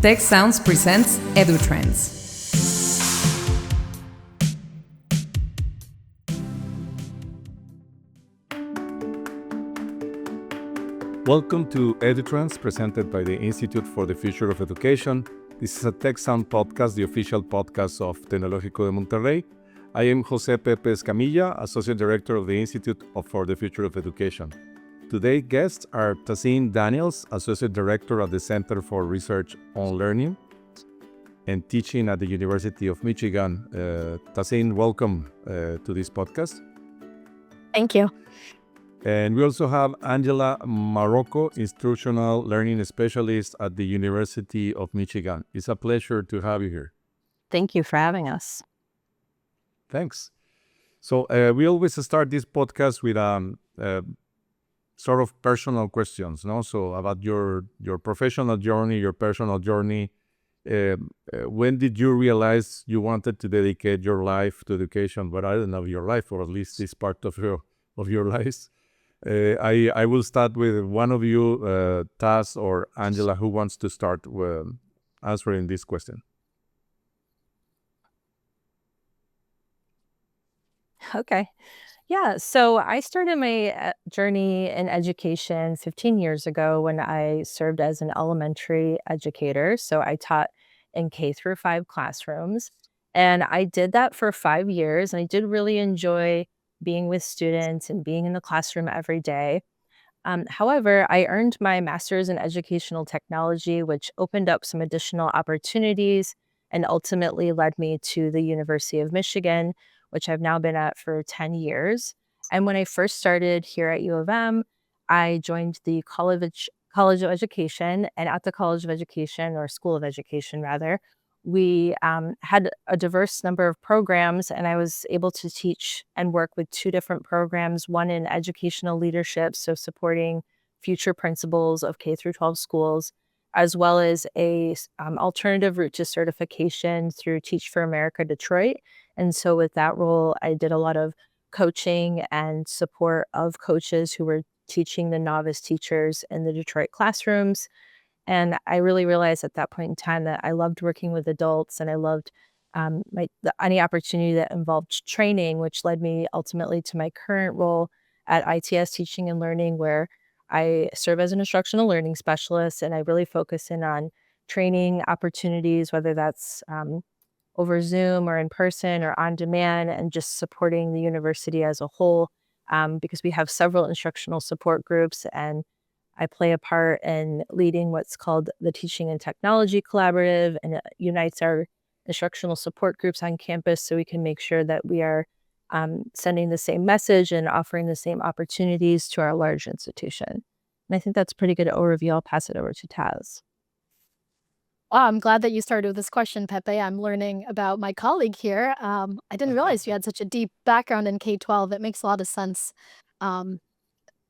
Tech Sounds presents EduTrends. Welcome to EduTrends, presented by the Institute for the Future of Education. This is a Tech Sound podcast, the official podcast of Tecnológico de Monterrey. I am José Pepe Escamilla, Associate Director of the Institute for the Future of Education. Today's guests are Tazin Daniels, Associate Director at the Center for Research on Learning and Teaching at the University of Michigan. Tazin, welcome to this podcast. Thank you. And we also have Angela Marocco, Instructional Learning Specialist at the University of Michigan. It's a pleasure to have you here. Thank you for having us. Thanks. So we always start this podcast with sort of personal questions, no? So about your professional journey, your personal journey. When did you realize you wanted to dedicate your life to education? But I don't know your life, or at least this part of your lives. I will start with one of you, Taz or Angela, who wants to start with answering this question. Okay. Yeah, so I started my journey in education 15 years ago when I served as an elementary educator. So I taught in K through 5 classrooms, and I did that for 5 years, and I did really enjoy being with students and being in the classroom every day. However, I earned my master's in educational technology, which opened up some additional opportunities and ultimately led me to the University of Michigan, which I've now been at for 10 years. And when I first started here at U of M, I joined the College of Education. And at the College of Education, or School of Education rather, we had a diverse number of programs, and I was able to teach and work with 2 different programs, one in educational leadership, so supporting future principals of K through 12 schools, as well as a alternative route to certification through Teach for America Detroit. And so with that role, I did a lot of coaching and support of coaches who were teaching the novice teachers in the Detroit classrooms. And I really realized at that point in time that I loved working with adults, and I loved any opportunity that involved training, which led me ultimately to my current role at ITS Teaching and Learning, where I serve as an instructional learning specialist, and I really focus in on training opportunities, whether that's over Zoom or in person or on demand, and just supporting the university as a whole, because we have several instructional support groups, and I play a part in leading what's called the Teaching and Technology Collaborative, and it unites our instructional support groups on campus so we can make sure that we are sending the same message and offering the same opportunities to our large institution. And I think that's a pretty good overview. I'll pass it over to Taz. Oh, I'm glad that you started with this question, Pepe. I'm learning about my colleague here. I didn't realize you had such a deep background in K-12. It makes a lot of sense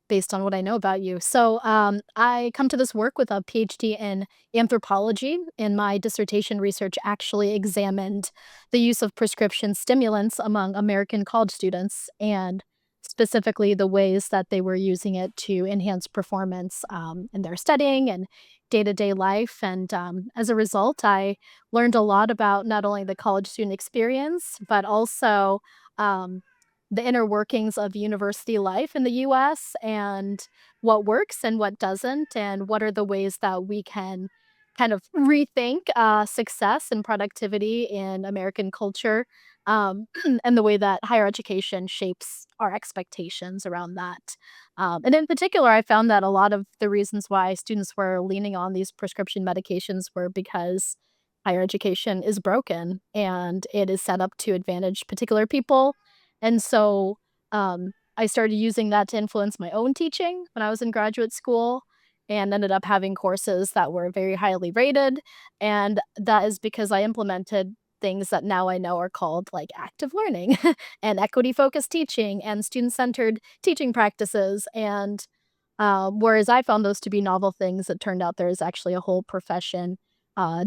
based on what I know about you. So I come to this work with a PhD in anthropology, and my dissertation research actually examined the use of prescription stimulants among American college students, and specifically the ways that they were using it to enhance performance in their studying and day-to-day life. And as a result, I learned a lot about not only the college student experience, but also the inner workings of university life in the US, and what works and what doesn't, and what are the ways that we can kind of rethink success and productivity in American culture, and the way that higher education shapes our expectations around that. And in particular, I found that a lot of the reasons why students were leaning on these prescription medications were because higher education is broken and it is set up to advantage particular people. And so I started using that to influence my own teaching when I was in graduate school, and ended up having courses that were very highly rated. And that is because I implemented things that now I know are called like active learning and equity focused teaching and student centered teaching practices. And whereas I found those to be novel things, it turned out there is actually a whole profession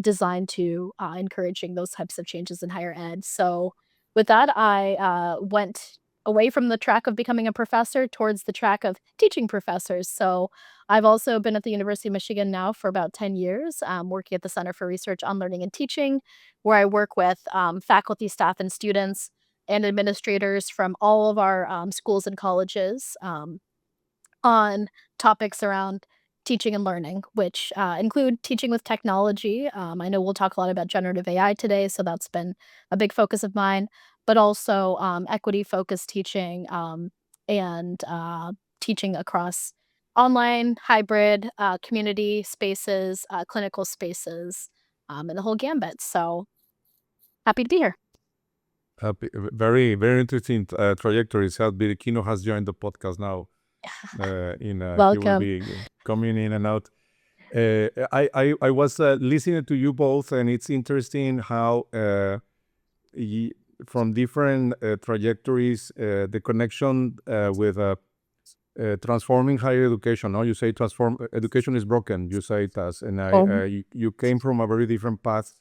designed to encouraging those types of changes in higher ed. So with that, I went away from the track of becoming a professor towards the track of teaching professors. So I've also been at the University of Michigan now for about 10 years, working at the Center for Research on Learning and Teaching, where I work with faculty, staff, and students and administrators from all of our schools and colleges on topics around teaching and learning, which include teaching with technology. I know we'll talk a lot about generative AI today, so that's been a big focus of mine, but also equity focused teaching and teaching across online, hybrid, community spaces, clinical spaces, and the whole gambit. So happy to be here. Very, very interesting trajectory. Sad Biriquino has joined the podcast now. He will Welcome. be coming in and out. I was listening to you both, and it's interesting how from different trajectories, the connection with transforming higher education. No, you say transform education is broken. You say it as, and you came from a very different path.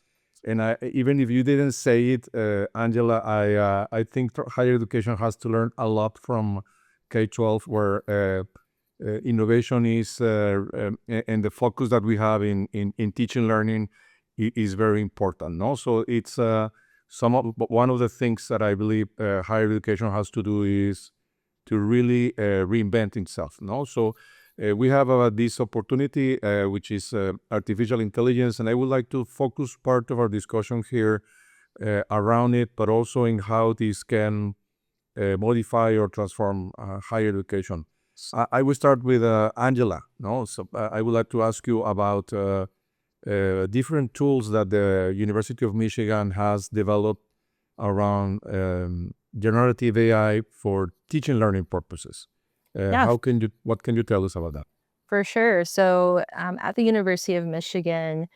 And even if you didn't say it, Angela, I think higher education has to learn a lot from K-12, where innovation is, and the focus that we have in teaching learning is very important. No, so it's one of the things that I believe higher education has to do is to really reinvent itself. No, so we have this opportunity, which is artificial intelligence, and I would like to focus part of our discussion here around it, but also in how this can modify or transform higher education. I will start with Angela. No, so I would like to ask you about different tools that the University of Michigan has developed around generative AI for teaching learning purposes. Yeah, What can you tell us about that? for sure. So at the University of Michigan,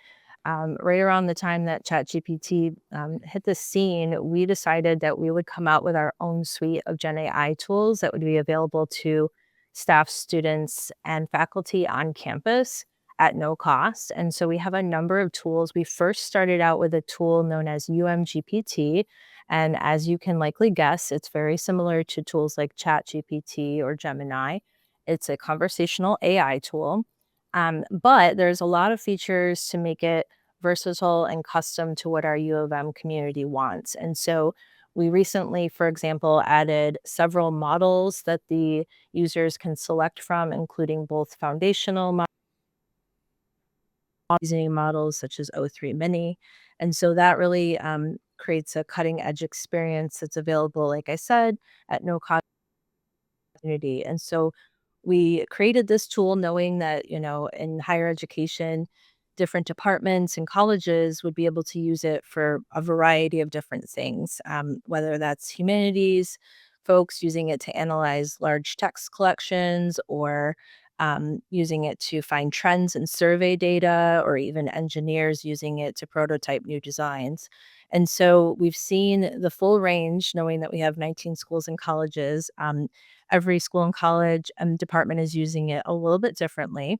right around the time that ChatGPT hit the scene, we decided that we would come out with our own suite of Gen AI tools that would be available to staff, students, and faculty on campus at no cost. And so we have a number of tools. We first started out with a tool known as UMGPT. And as you can likely guess, it's very similar to tools like ChatGPT or Gemini. It's a conversational AI tool. But there's a lot of features to make it versatile and custom to what our U of M community wants. And so we recently, for example, added several models that the users can select from, including both foundational reasoning models such as O3 Mini. And so that really creates a cutting edge experience that's available, like I said, at no cost community. And so we created this tool knowing that, in higher education, different departments and colleges would be able to use it for a variety of different things, whether that's humanities, folks using it to analyze large text collections, or using it to find trends and survey data, or even engineers using it to prototype new designs. And so we've seen the full range, knowing that we have 19 schools and colleges. Every school and college and department is using it a little bit differently.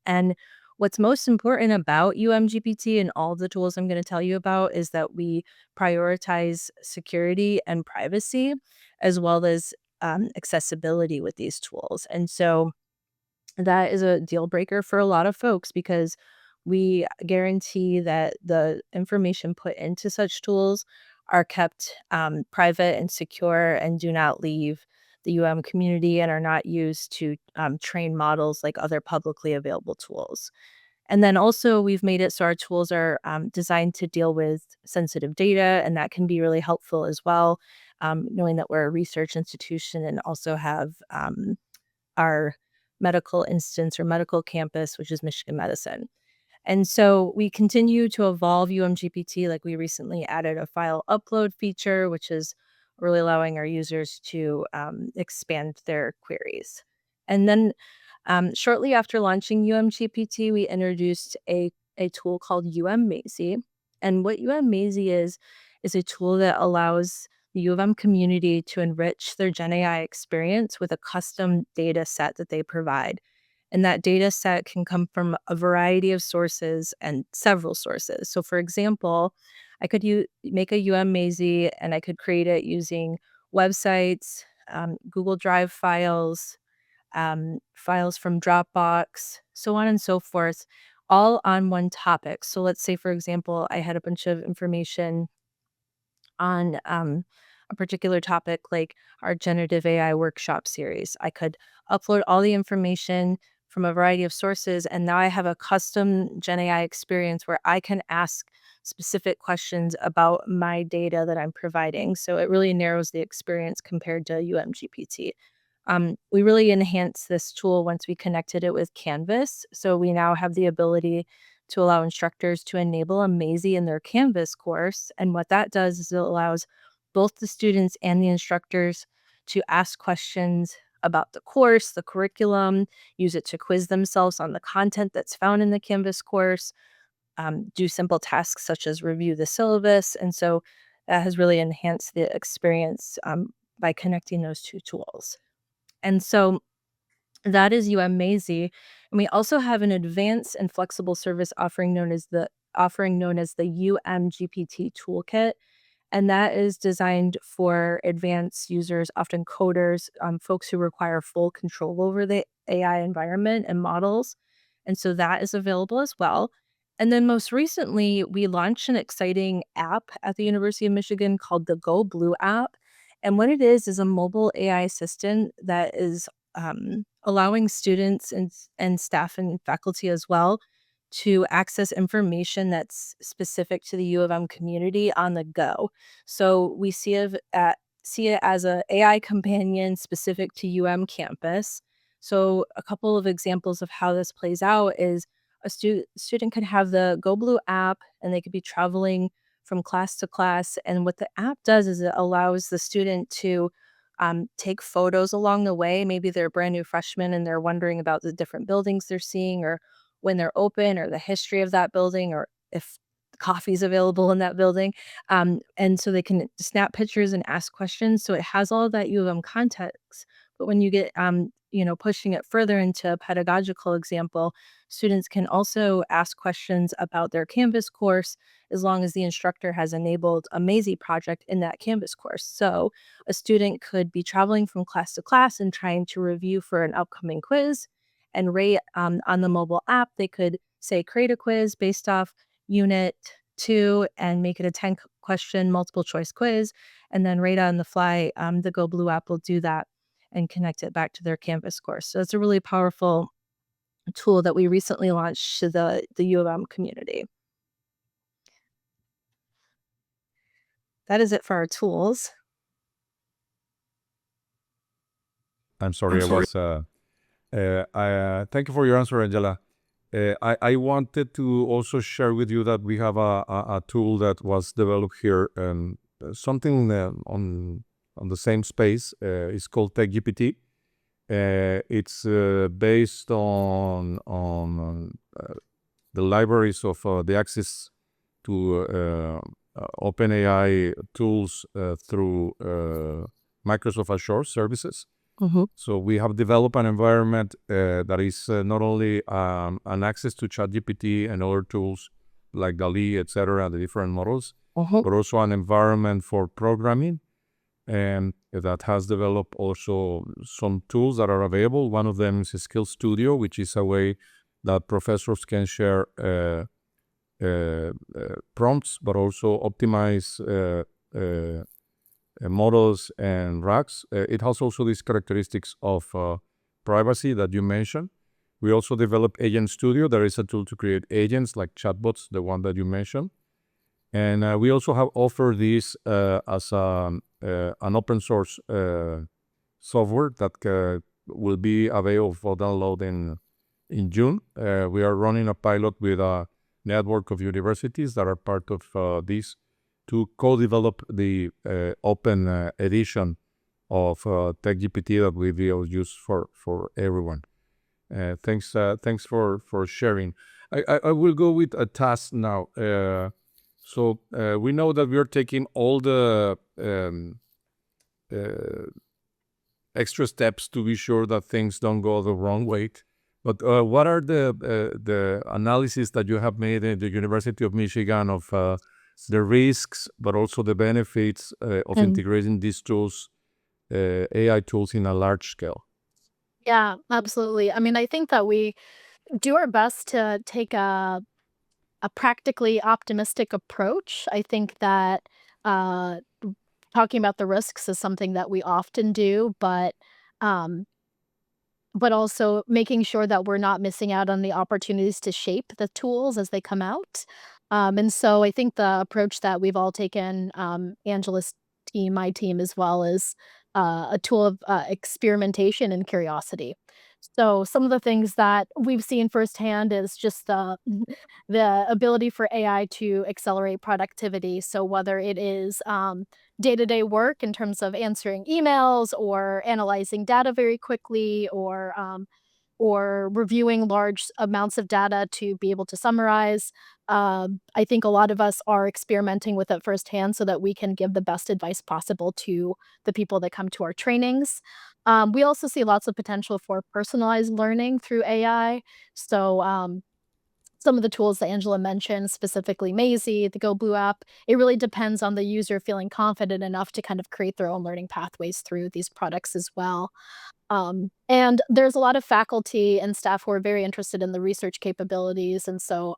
And what's most important about UMGPT and all the tools I'm going to tell you about is that we prioritize security and privacy, as well as accessibility with these tools. And so that is a deal breaker for a lot of folks, because we guarantee that the information put into such tools are kept private and secure and do not leave the community and are not used to train models like other publicly available tools. And then also, we've made it so our tools are designed to deal with sensitive data, and that can be really helpful as well, knowing that we're a research institution and also have our medical instance or medical campus, which is Michigan Medicine. And so we continue to evolve UMGPT. Like, we recently added a file upload feature, which is really allowing our users to expand their queries. And then shortly after launching UMGPT, we introduced a tool called Mazy. And what Mazy is a tool that allows the U of M community to enrich their Gen AI experience with a custom data set that they provide. And that data set can come from a variety of sources and several sources. So, for example, I could make a Mazy, and I could create it using websites, Google Drive files, files from Dropbox, so on and so forth, all on one topic. So let's say, for example, I had a bunch of information on a particular topic, like our generative AI workshop series. I could upload all the information from a variety of sources, and now I have a custom Gen AI experience where I can ask specific questions about my data that I'm providing. So it really narrows the experience compared to UMGPT. We really enhanced this tool once we connected it with Canvas. So we now have the ability to allow instructors to enable a Mazie in their Canvas course. And what that does is it allows both the students and the instructors to ask questions about the course, the curriculum, use it to quiz themselves on the content that's found in the Canvas course, do simple tasks such as review the syllabus. And so that has really enhanced the experience by connecting those two tools. And so that is Mazie. And we also have an advanced and flexible service offering known as the UMGPT Toolkit. And that is designed for advanced users, often coders, folks who require full control over the AI environment and models. And so that is available as well. And then most recently, we launched an exciting app at the University of Michigan called the Go Blue app. And what it is a mobile AI assistant that is allowing students and staff and faculty as well to access information that's specific to the U of M community on the go. So we see it as a AI companion specific to UM campus. So a couple of examples of how this plays out is a student could have the Go Blue app and they could be traveling from class to class. And what the app does is it allows the student to take photos along the way. Maybe they're a brand new freshman and they're wondering about the different buildings they're seeing or when they're open or the history of that building or if coffee is available in that building. And so they can snap pictures and ask questions. So it has all of that U of M context. But when you get, pushing it further into a pedagogical example, students can also ask questions about their Canvas course as long as the instructor has enabled a Mazie project in that Canvas course. So a student could be traveling from class to class and trying to review for an upcoming quiz and rate on the mobile app. They could say, create a quiz based off unit 2 and make it a 10 question multiple choice quiz. And then right on the fly, the Go Blue app will do that and connect it back to their Canvas course. So it's a really powerful tool that we recently launched to the U of M community. That is it for our tools. I'm sorry. Thank you for your answer, Angela. I wanted to also share with you that we have a tool that was developed here, something on the same space. It's called TechGPT. It's based on the libraries of the access to OpenAI tools through Microsoft Azure services. Mm-hmm. So we have developed an environment that is not only an access to ChatGPT and other tools like DALL-E, etc., the different models, Mm-hmm. but also an environment for programming, and that has developed also some tools that are available. One of them is Skill Studio, which is a way that professors can share prompts, but also optimize models and racks. It has also these characteristics of privacy that you mentioned. We also developed Agent Studio. There is a tool to create agents like chatbots, the one that you mentioned. And we also have offered this as an open source software that will be available for download in June. We are running a pilot with a network of universities that are part of this to co-develop the open edition of TechGPT that we will use for everyone. Thanks for sharing. I will go with a task now. So we know that we are taking all the extra steps to be sure that things don't go the wrong way. But what are the analysis that you have made at the University of Michigan of the risks, but also the benefits of integrating these tools AI tools in a large scale? Yeah, absolutely. I mean, I think that we do our best to take a practically optimistic approach. I think that uh, talking about the risks is something that we often do, um, but also making sure that we're not missing out on the opportunities to shape the tools as they come out. And so I think the approach that we've all taken, Angela's team, my team as well, is a tool of experimentation and curiosity. So some of the things that we've seen firsthand is just the the ability for AI to accelerate productivity. So whether it is day-to-day work in terms of answering emails or analyzing data very quickly or reviewing large amounts of data to be able to summarize. I think a lot of us are experimenting with it firsthand so that we can give the best advice possible to the people that come to our trainings. We also see lots of potential for personalized learning through AI. So, some of the tools that Angela mentioned, specifically Maisie, the Go Blue app, it really depends on the user feeling confident enough to kind of create their own learning pathways through these products as well. And there's a lot of faculty and staff who are very interested in the research capabilities. And so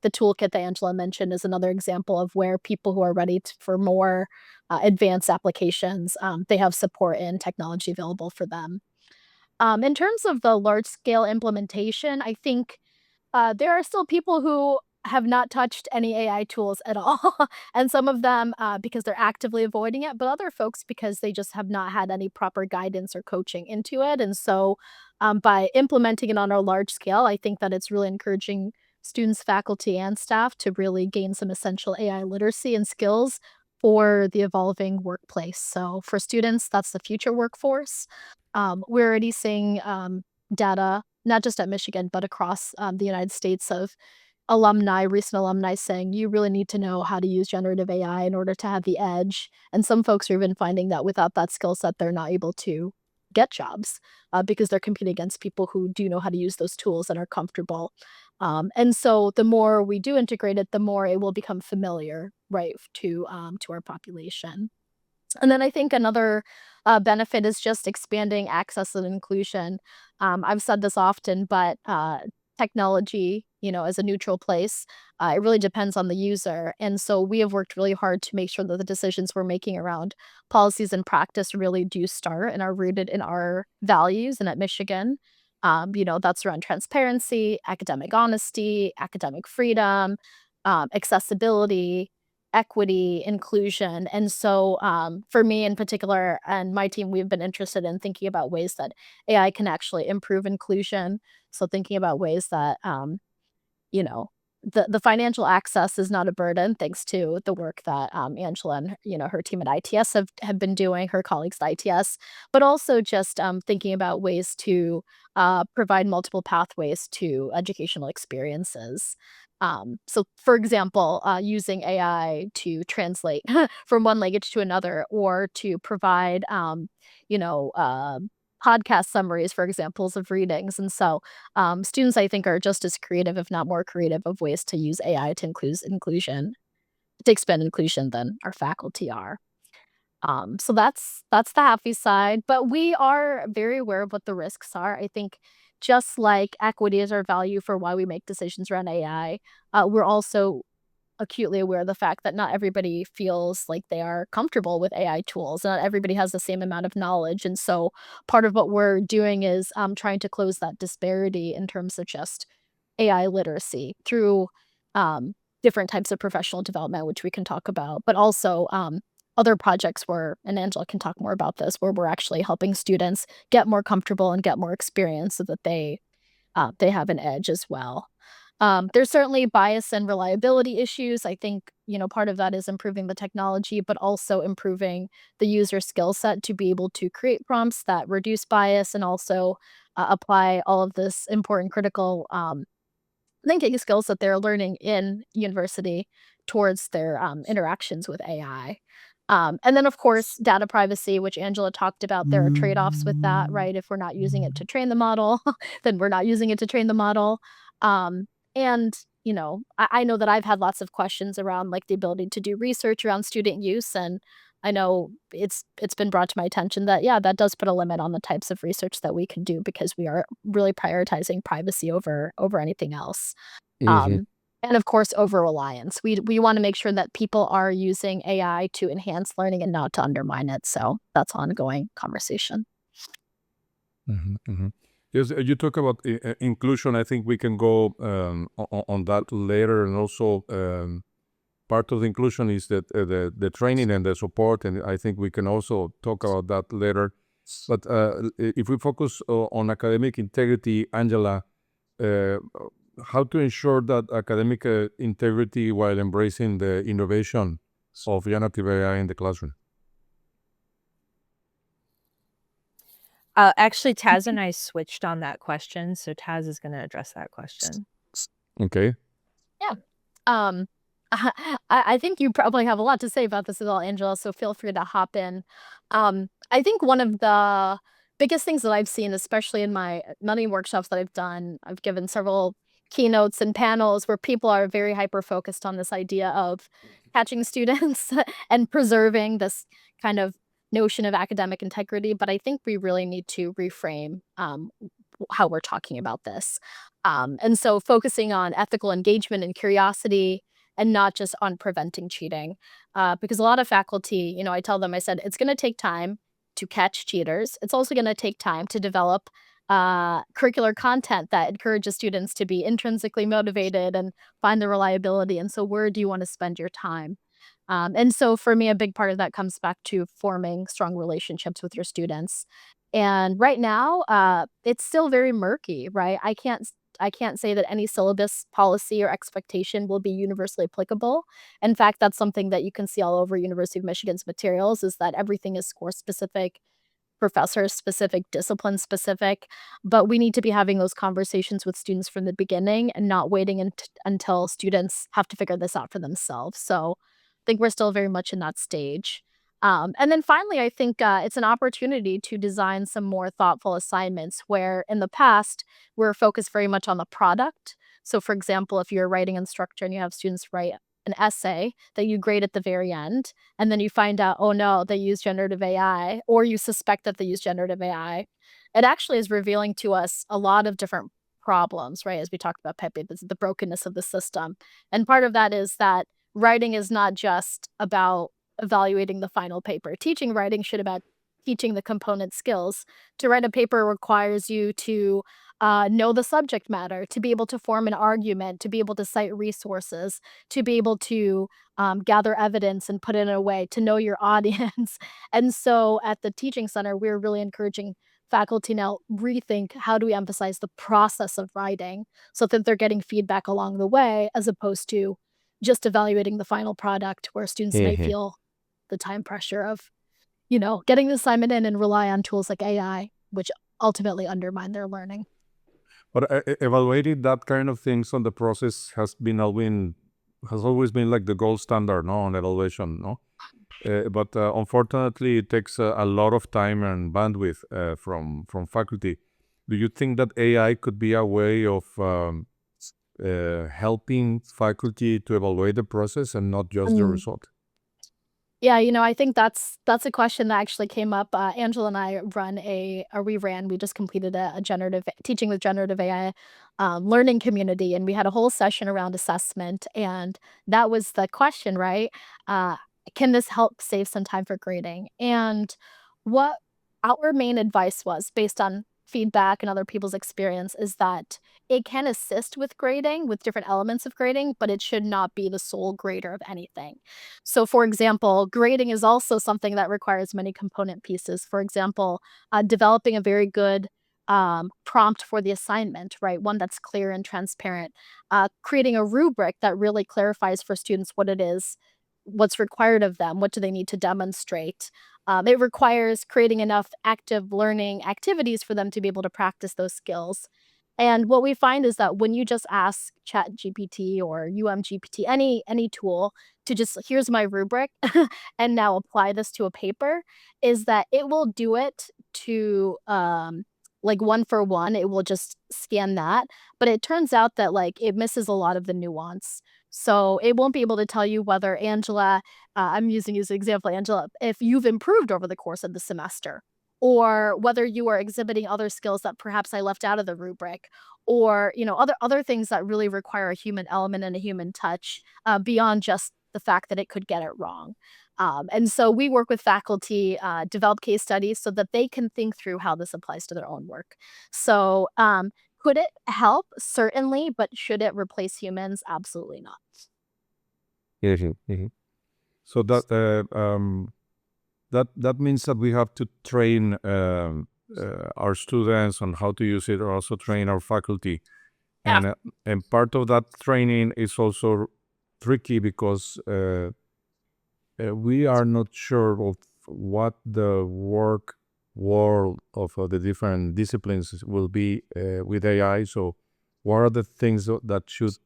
the toolkit that Angela mentioned is another example of where people who are ready for more advanced applications, they have support and technology available for them. In terms of the large scale implementation, I think there are still people who have not touched any AI tools at all, and some of them, because they're actively avoiding it, but other folks because they just have not had any proper guidance or coaching into it, and so, by implementing it on a large scale, I think that it's really encouraging students, faculty, and staff to really gain some essential AI literacy and skills for the evolving workplace. So for students, that's the future workforce. We're already seeing, data not just at Michigan, but across, the United States of recent alumni saying, "You really need to know how to use generative AI in order to have the edge." And some folks are even finding that without that skill set, they're not able to get jobs, because they're competing against people who do know how to use those tools and are comfortable. And so the more we do integrate it, the more it will become familiar, right, to our population. And then I think another benefit is just expanding access and inclusion. I've said this often, but technology, as a neutral place, it really depends on the user. And so we have worked really hard to make sure that the decisions we're making around policies and practice really do start and are rooted in our values. And at Michigan, that's around transparency, academic honesty, academic freedom, accessibility, equity, inclusion. And so, for me in particular and my team, we've been interested in thinking about ways that AI can actually improve inclusion. So thinking about ways that you know, the financial access is not a burden thanks to the work that, Angela and, her team at ITS have been doing, her colleagues at ITS, but also just, thinking about ways to, provide multiple pathways to educational experiences. So for example, using AI to translate from one language to another or to provide, you know, uh, podcast summaries for examples of readings. And so students, I think, are just as creative, if not more creative, of ways to use AI to expand inclusion than our faculty are. So that's the happy side, but we are very aware of what the risks are. I think just like equity is our value for why we make decisions around AI, we're also acutely aware of the fact that not everybody feels like they are comfortable with AI tools. Not everybody has the same amount of knowledge. And so part of what we're doing is trying to close that disparity in terms of just AI literacy through different types of professional development, which we can talk about, but also other projects where, and Angela can talk more about this, where we're actually helping students get more comfortable and get more experience so that they have an edge as well. There's certainly bias and reliability issues. I think, part of that is improving the technology, but also improving the user skill set to be able to create prompts that reduce bias and also apply all of this important critical thinking skills that they're learning in university towards their interactions with AI. And then, of course, data privacy, which Angela talked about, there are trade offs with that, right? If we're not using it to train the model, then we're not using it to train the model. And I know that I've had lots of questions around like the ability to do research around student use, and I know it's been brought to my attention that yeah, that does put a limit on the types of research that we can do because we are really prioritizing privacy over anything else. Hmm. Um, and of course, over reliance. We want to make sure that people are using AI to enhance learning and not to undermine it. So that's ongoing conversation. Hmm. Hmm. Yes, you talk about inclusion. I think we can go on that later, and also part of the inclusion is that the training and the support, and I think we can also talk about that later. But if we focus on academic integrity, Angela, uh, how to ensure that academic integrity while embracing the innovation of generative AI in the classroom? Actually, Taz and I switched on that question, so Taz is going to address that question. Okay. Yeah. Um, I think you probably have a lot to say about this as well, Angela, so feel free to hop in. I think one of the biggest things that I've seen, especially in my many workshops that I've done, I've given several keynotes and panels where people are very hyper focused on this idea of catching students and preserving this kind of notion of academic integrity. But I think we really need to reframe how we're talking about this. And so focusing on ethical engagement and curiosity and not just on preventing cheating. Because a lot of faculty, I tell them, I said, it's going to take time to catch cheaters. It's also going to take time to develop curricular content that encourages students to be intrinsically motivated and find the reliability. And so, where do you want to spend your time? And so, for me, a big part of that comes back to forming strong relationships with your students. And right now, it's still very murky, right? I can't say that any syllabus policy or expectation will be universally applicable. In fact, that's something that you can see all over University of Michigan's materials is that everything is course specific, professor specific, discipline specific, but we need to be having those conversations with students from the beginning and not waiting until students have to figure this out for themselves. So I think we're still very much in that stage. And then finally, I think it's an opportunity to design some more thoughtful assignments where in the past, we're focused very much on the product. So, for example, if you're a writing instructor and you have students write an essay that you grade at the very end, and then you find out, oh no, they use generative AI, or you suspect that they use generative AI, it actually is revealing to us a lot of different problems, right? As we talked about Pepe, the brokenness of the system. And part of that is that writing is not just about evaluating the final paper. Teaching writing should about teaching the component skills. To write a paper requires you to know the subject matter, to be able to form an argument, to be able to cite resources, to be able to gather evidence and put it in a way to know your audience. And so at the Teaching Center, we're really encouraging faculty now rethink how do we emphasize the process of writing so that they're getting feedback along the way as opposed to just evaluating the final product where students may Mhm. feel the time pressure of, getting the assignment in and rely on tools like AI, which ultimately undermine their learning. But evaluating that kind of things on the process has always been like the gold standard, no, on evaluation, no. But unfortunately, it takes a lot of time and bandwidth from faculty. Do you think that AI could be a way of helping faculty to evaluate the process and not just the result? Yeah, I think that's a question that actually came up. Angela and I we just completed a generative teaching with generative AI learning community, and we had a whole session around assessment, and that was the question, right? Uh, can this help save some time for grading? And what our main advice was, based on feedback and other people's experience, is that it can assist with grading, with different elements of grading, but it should not be the sole grader of anything. So, for example, grading is also something that requires many component pieces. For example, developing a very good prompt for the assignment, right? One that's clear and transparent. Creating a rubric that really clarifies for students what it is, what's required of them, what do they need to demonstrate. It requires creating enough active learning activities for them to be able to practice those skills. And what we find is that when you just ask ChatGPT or UMGPT, any tool, to just here's my rubric and now apply this to a paper, is that it will do it to like one for one, it will just scan that. But it turns out that like it misses a lot of the nuance. So it won't be able to tell you whether Angela, I'm using you as an example, Angela, if you've improved over the course of the semester, or whether you are exhibiting other skills that perhaps I left out of the rubric, or other things that really require a human element and a human touch, beyond just the fact that it could get it wrong. And so we work with faculty, develop case studies so that they can think through how this applies to their own work. So could it help? Certainly, but should it replace humans? Absolutely not. Mhm, mhm. So that means that we have to train our students on how to use it, or also train our faculty. Yeah. And part of that training is also tricky because we are not sure of what the work world of the different disciplines will be with AI. So what are the things that should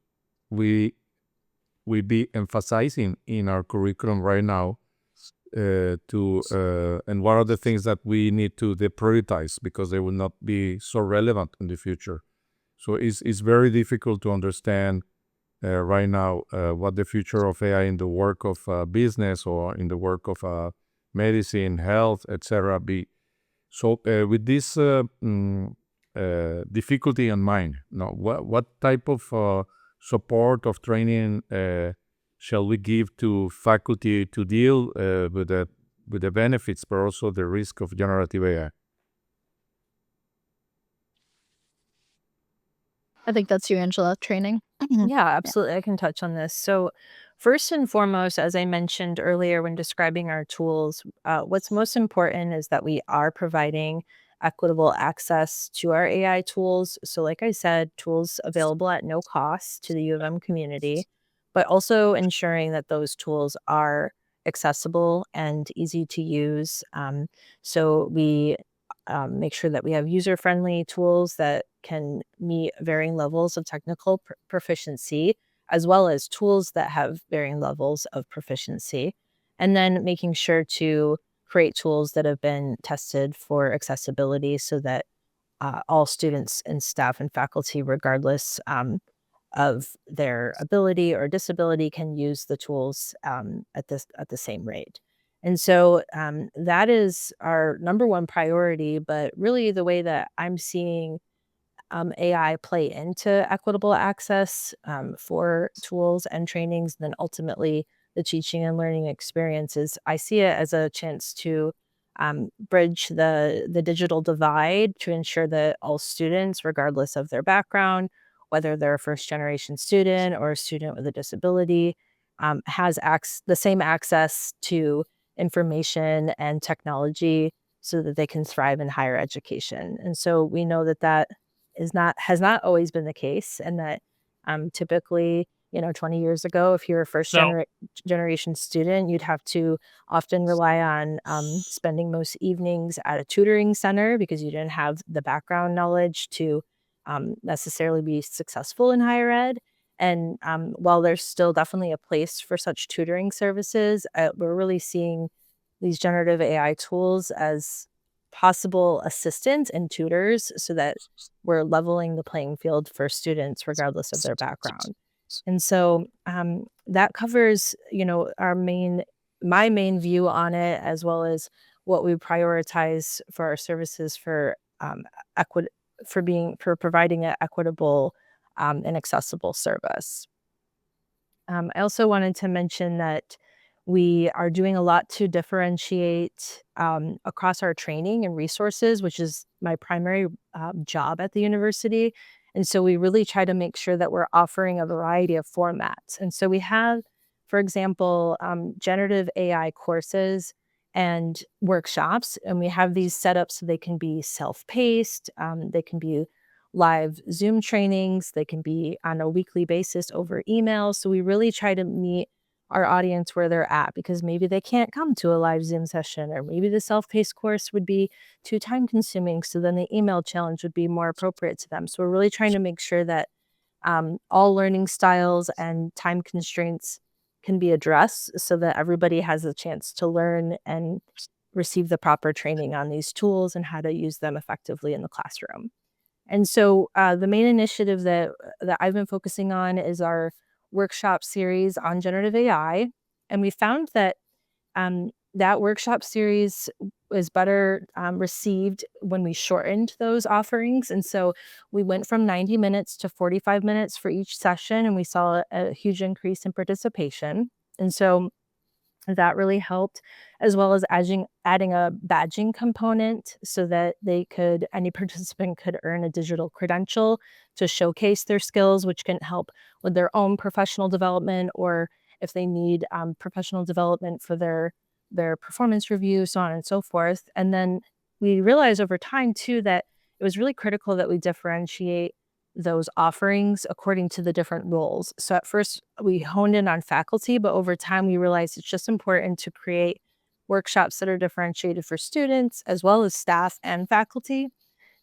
we be emphasizing in our curriculum right now, and what are the things that we need to deprioritize because they will not be so relevant in the future? So it's very difficult to understand right now what the future of AI in the work of business or in the work of medicine, health, etc. be. So with this difficulty in mind, what type of support of training shall we give to faculty to deal with the benefits, but also the risk of generative AI? I think that's you, Angela, training. Yeah, absolutely. I can touch on this. So, first and foremost, as I mentioned earlier when describing our tools, what's most important is that we are providing equitable access to our AI tools. So, like I said, tools available at no cost to the U of M community, but also ensuring that those tools are accessible and easy to use. So, we make sure that we have user-friendly tools that can meet varying levels of technical proficiency, as well as tools that have varying levels of proficiency. And then making sure to create tools that have been tested for accessibility so that all students and staff and faculty, regardless of their ability or disability, can use the tools at the same rate. And so that is our number one priority. But really, the way that I'm seeing AI play into equitable access for tools and trainings, and then ultimately the teaching and learning experiences, I see it as a chance to bridge the digital divide to ensure that all students, regardless of their background, whether they're a first generation student or a student with a disability, has the same access to information and technology so that they can thrive in higher education. And so we know that has not always been the case, and that typically, 20 years ago, if you're a generation student, you'd have to often rely on spending most evenings at a tutoring center because you didn't have the background knowledge to necessarily be successful in higher ed. And while there's still definitely a place for such tutoring services, we're really seeing these generative AI tools as possible assistants and tutors so that we're leveling the playing field for students regardless of their background. And so that covers, my main view on it, as well as what we prioritize for our services for for providing an equitable and accessible service. I also wanted to mention that we are doing a lot to differentiate across our training and resources, which is my primary job at the university. And so we really try to make sure that we're offering a variety of formats. And so we have, for example, generative AI courses and workshops, and we have these set up so they can be self-paced, they can be live Zoom trainings, they can be on a weekly basis over email. So we really try to meet our audience where they're at, because maybe they can't come to a live Zoom session, or maybe the self-paced course would be too time consuming. So then the email challenge would be more appropriate to them. So we're really trying to make sure that all learning styles and time constraints can be addressed so that everybody has a chance to learn and receive the proper training on these tools and how to use them effectively in the classroom. And so the main initiative that I've been focusing on is our workshop series on generative AI. And we found that that workshop series was better received when we shortened those offerings. And so we went from 90 minutes to 45 minutes for each session, and we saw a huge increase in participation. And so that really helped, as well as adding a badging component so that any participant could earn a digital credential to showcase their skills, which can help with their own professional development, or if they need professional development for their performance review, so on and so forth. And then we realized over time too that it was really critical that we differentiate those offerings according to the different roles. So at first we honed in on faculty, but over time we realized it's just important to create workshops that are differentiated for students as well as staff and faculty.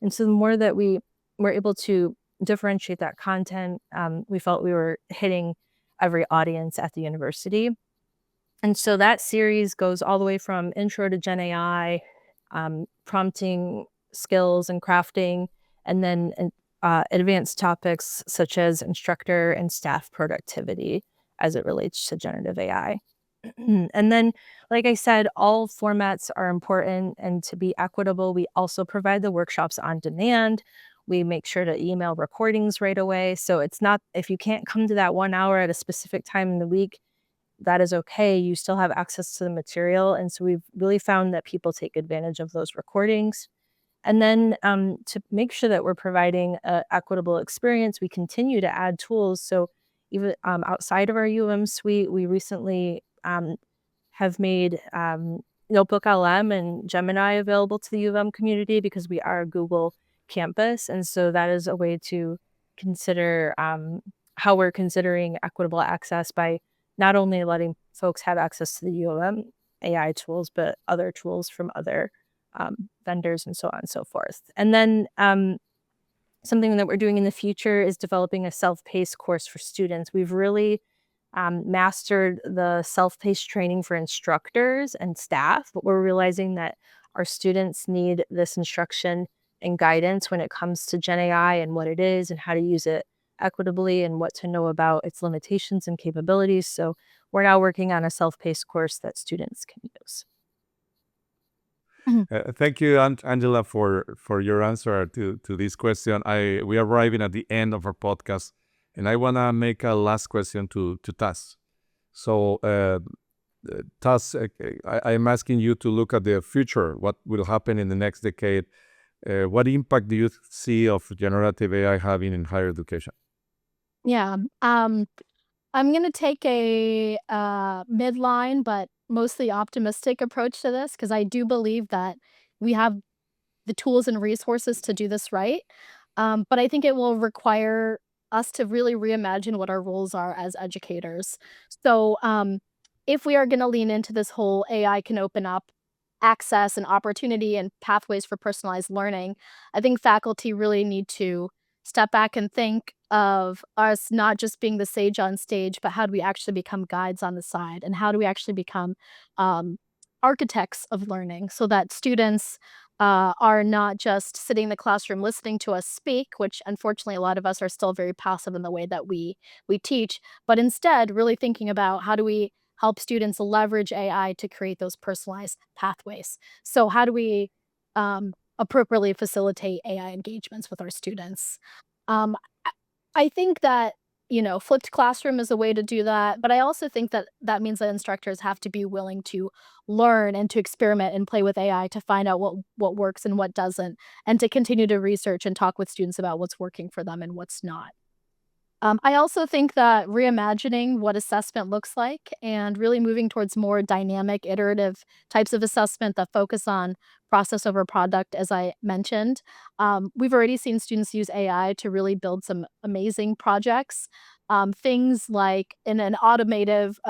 And so the more that we were able to differentiate that content, we felt we were hitting every audience at the university. And so that series goes all the way from intro to Gen AI, prompting skills and crafting, and then advanced topics such as instructor and staff productivity as it relates to generative AI. And then, like I said, all formats are important, and to be equitable, we also provide the workshops on demand. We make sure to email recordings right away. So it's not, if you can't come to that 1 hour at a specific time in the week, that is okay. You still have access to the material. And so we've really found that people take advantage of those recordings. And then to make sure that we're providing an equitable experience, we continue to add tools. So even outside of our suite, we recently have made Notebook LM and Gemini available to the community because we are a Google campus. And so that is a way to consider how we're considering equitable access by not only letting folks have access to the AI tools, but other tools from other vendors and so on and so forth. And then something that we're doing in the future is developing a self-paced course for students. We've really mastered the self-paced training for instructors and staff, but we're realizing that our students need this instruction and guidance when it comes to Gen AI and what it is and how to use it equitably and what to know about its limitations and capabilities. So we're now working on a self-paced course that students can use. Thank you, Angela, for your answer to this question. We are arriving at the end of our podcast, and I want to make a last question to Taz. So, Taz, I'm asking you to look at the future. What will happen in the next decade? What impact do you see of generative AI having in higher education? Yeah. I'm going to take a midline, but mostly optimistic approach to this because I do believe that we have the tools and resources to do this right. But I think it will require us to really reimagine what our roles are as educators. So, if we are going to lean into this whole AI can open up access and opportunity and pathways for personalized learning, I think faculty really need to step back and think of us not just being the sage on stage, but how do we actually become guides on the side? And how do we actually become um, architects of learning so that students are not just sitting in the classroom listening to us speak, which unfortunately a lot of us are still very passive in the way that we teach, but instead really thinking about how do we help students leverage AI to create those personalized pathways. So how do we appropriately facilitate AI engagements with our students? Um, I I think that, flipped classroom is a way to do that, but I also think that that means that instructors have to be willing to learn and to experiment and play with AI to find out what works and what doesn't, and to continue to research and talk with students about what's working for them and what's not. I also think that reimagining what assessment looks like and really moving towards more dynamic, iterative types of assessment that focus on process over product, as I mentioned. We've already seen students use AI to really build some amazing projects. Things like in an automotive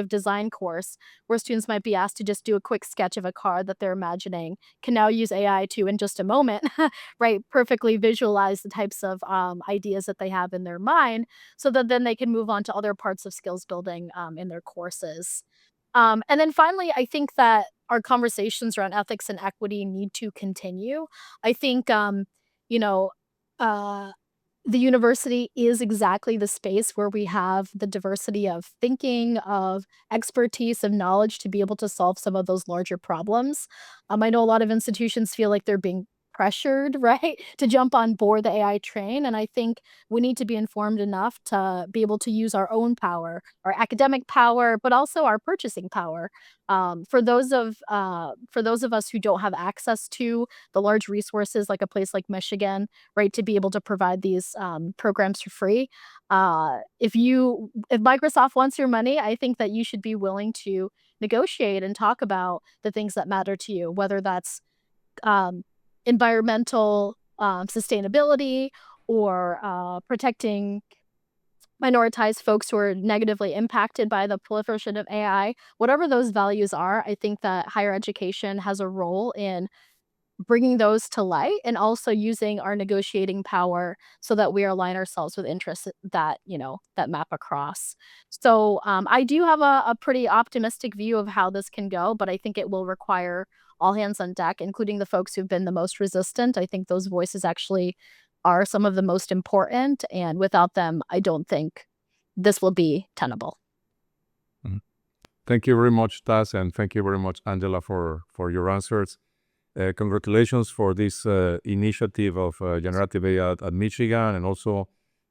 design course, where students might be asked to just do a quick sketch of a car that they're imagining, can now use AI to, in just a moment, right, perfectly visualize the types of ideas that they have in their mind so that then they can move on to other parts of skills building in their courses. And then finally, I think that our conversations around ethics and equity need to continue. I think, you know, uh, the university is exactly the space where we have the diversity of thinking, of expertise, of knowledge to be able to solve some of those larger problems. I know a lot of institutions feel like they're being pressured, right, to jump on board the AI train. And I think we need to be informed enough to be able to use our own power, our academic power, but also our purchasing power. For those of us who don't have access to the large resources like a place like Michigan, right, to be able to provide these programs for free. If Microsoft wants your money, I think that you should be willing to negotiate and talk about the things that matter to you, whether that's um, environmental sustainability or protecting minoritized folks who are negatively impacted by the proliferation of AI. Whatever those values are, I think that higher education has a role in bringing those to light and also using our negotiating power so that we align ourselves with interests that, that map across. So I do have a pretty optimistic view of how this can go, but I think it will require all hands on deck, including the folks who've been the most resistant. I think those voices actually are some of the most important, and without them, I don't think this will be tenable. Thank you very much, Taz, and thank you very much, Angela, for your answers. Congratulations for this initiative of generative AI at Michigan, and also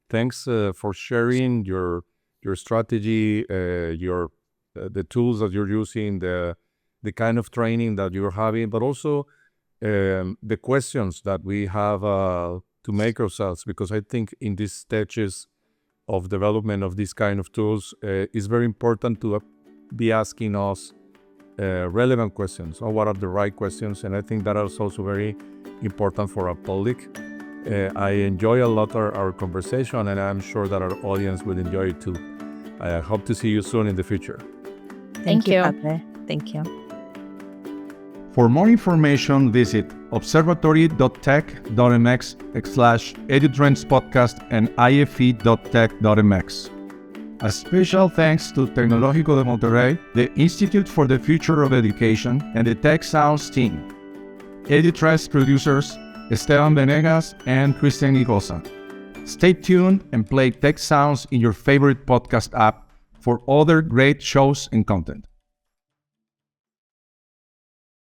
thanks for sharing your strategy, the tools that you're using, the kind of training that you're having, but also the questions that we have to make ourselves, because I think in these stages of development of these kind of tools, it's very important to be asking us relevant questions, or what are the right questions, and I think that is also very important for our public. I enjoy a lot our conversation, and I'm sure that our audience will enjoy it too. I hope to see you soon in the future. Thank you, you. Pepe. Thank you. For more information, visit observatory.tech.mx/EduTrends podcast and ife.tech.mx. A special thanks to Tecnológico de Monterrey, the Institute for the Future of Education, and the Tech Sounds team. EduTrends producers Esteban Venegas and Cristian Higosa. Stay tuned and play Tech Sounds in your favorite podcast app for other great shows and content.